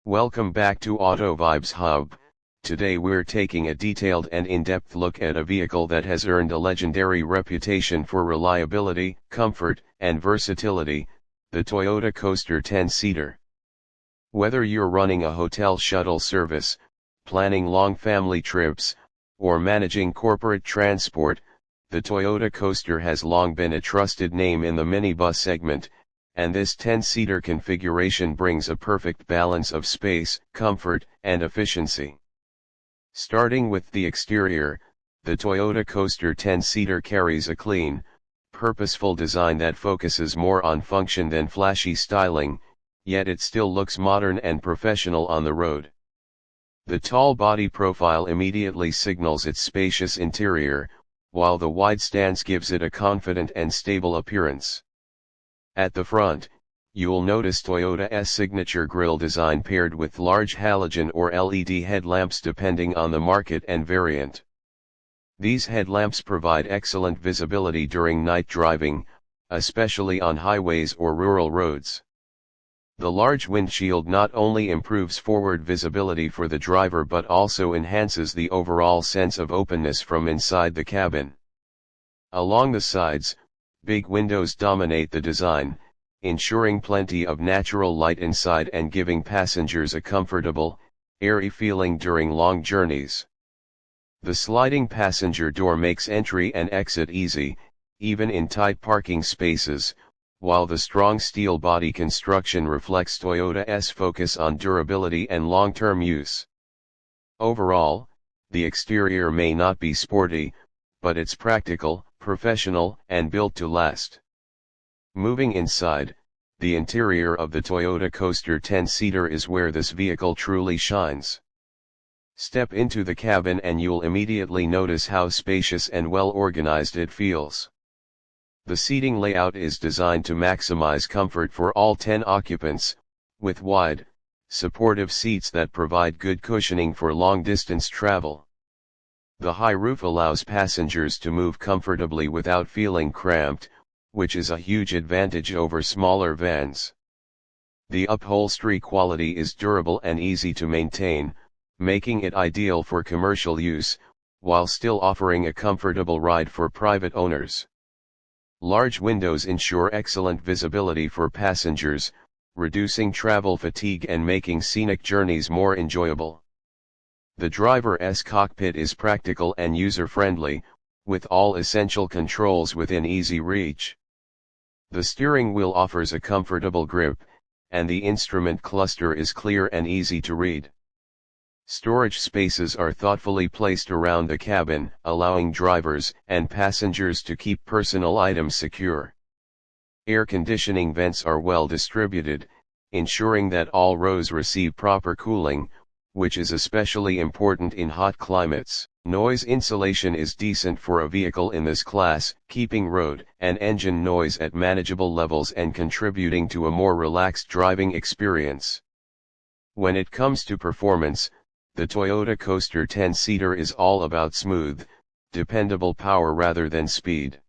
Welcome back to Auto Vibes Hub. Today we're taking a detailed and in-depth look at a vehicle that has earned a legendary reputation for reliability, comfort, and versatility, the Toyota Coaster 10-seater. Whether you're running a hotel shuttle service, planning long family trips, or managing corporate transport, the Toyota Coaster has long been a trusted name in the minibus segment, and this 10-seater configuration brings a perfect balance of space, comfort, and efficiency. Starting with the exterior, the Toyota Coaster 10-seater carries a clean, purposeful design that focuses more on function than flashy styling, yet it still looks modern and professional on the road. The tall body profile immediately signals its spacious interior, while the wide stance gives it a confident and stable appearance. At the front, you'll notice Toyota's signature grille design paired with large halogen or LED headlamps depending on the market and variant. These headlamps provide excellent visibility during night driving, especially on highways or rural roads. The large windshield not only improves forward visibility for the driver but also enhances the overall sense of openness from inside the cabin. Along the sides, big windows dominate the design, ensuring plenty of natural light inside and giving passengers a comfortable, airy feeling during long journeys. The sliding passenger door makes entry and exit easy, even in tight parking spaces, while the strong steel body construction reflects Toyota's focus on durability and long-term use. Overall, the exterior may not be sporty, but it's practical, professional, and built to last. Moving inside, the interior of the Toyota Coaster 10-seater is where this vehicle truly shines. Step into the cabin and you'll immediately notice how spacious and well organized it feels. The seating layout is designed to maximize comfort for all 10 occupants, with wide, supportive seats that provide good cushioning for long-distance travel. The high roof allows passengers to move comfortably without feeling cramped, which is a huge advantage over smaller vans. The upholstery quality is durable and easy to maintain, making it ideal for commercial use, while still offering a comfortable ride for private owners. Large windows ensure excellent visibility for passengers, reducing travel fatigue and making scenic journeys more enjoyable. The driver's cockpit is practical and user-friendly, with all essential controls within easy reach. The steering wheel offers a comfortable grip, and the instrument cluster is clear and easy to read. Storage spaces are thoughtfully placed around the cabin, allowing drivers and passengers to keep personal items secure. Air conditioning vents are well distributed, ensuring that all rows receive proper cooling, which is especially important in hot climates. Noise insulation is decent for a vehicle in this class, keeping road and engine noise at manageable levels and contributing to a more relaxed driving experience. When it comes to performance, the Toyota Coaster 10-seater is all about smooth, dependable power rather than speed.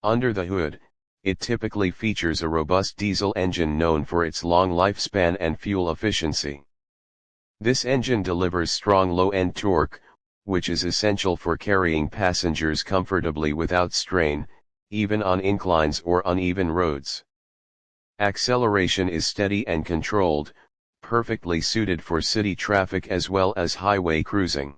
Under the hood, it typically features a robust diesel engine known for its long lifespan and fuel efficiency. This engine delivers strong low-end torque, which is essential for carrying passengers comfortably without strain, even on inclines or uneven roads. Acceleration is steady and controlled, perfectly suited for city traffic as well as highway cruising.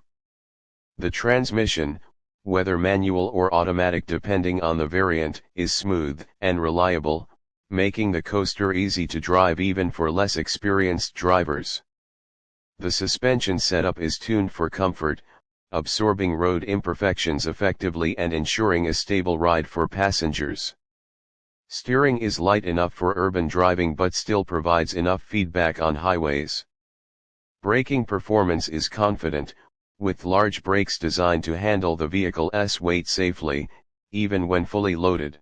The transmission, whether manual or automatic depending on the variant, is smooth and reliable, making the coaster easy to drive even for less experienced drivers. The suspension setup is tuned for comfort, absorbing road imperfections effectively and ensuring a stable ride for passengers. Steering is light enough for urban driving but still provides enough feedback on highways. Braking performance is confident, with large brakes designed to handle the vehicle's weight safely, even when fully loaded.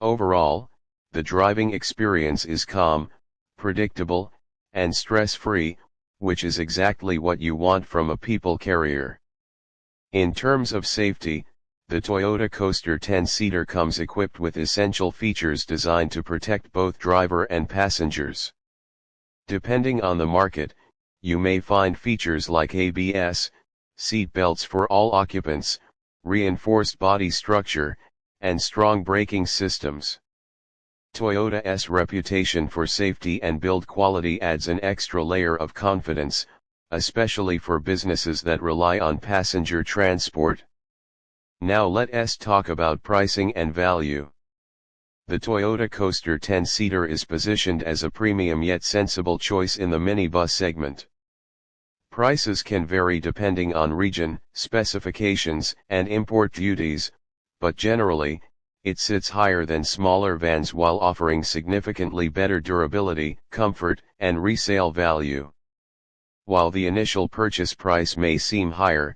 Overall, the driving experience is calm, predictable, and stress-free, which is exactly what you want from a people carrier. In terms of safety, the Toyota Coaster 10-seater comes equipped with essential features designed to protect both driver and passengers. Depending on the market, you may find features like ABS, seat belts for all occupants, reinforced body structure, and strong braking systems. Toyota's reputation for safety and build quality adds an extra layer of confidence, especially for businesses that rely on passenger transport. Now let's talk about pricing and value. The Toyota Coaster 10-seater is positioned as a premium yet sensible choice in the minibus segment. Prices can vary depending on region, specifications, and import duties, but generally, it sits higher than smaller vans while offering significantly better durability, comfort, and resale value. While the initial purchase price may seem higher,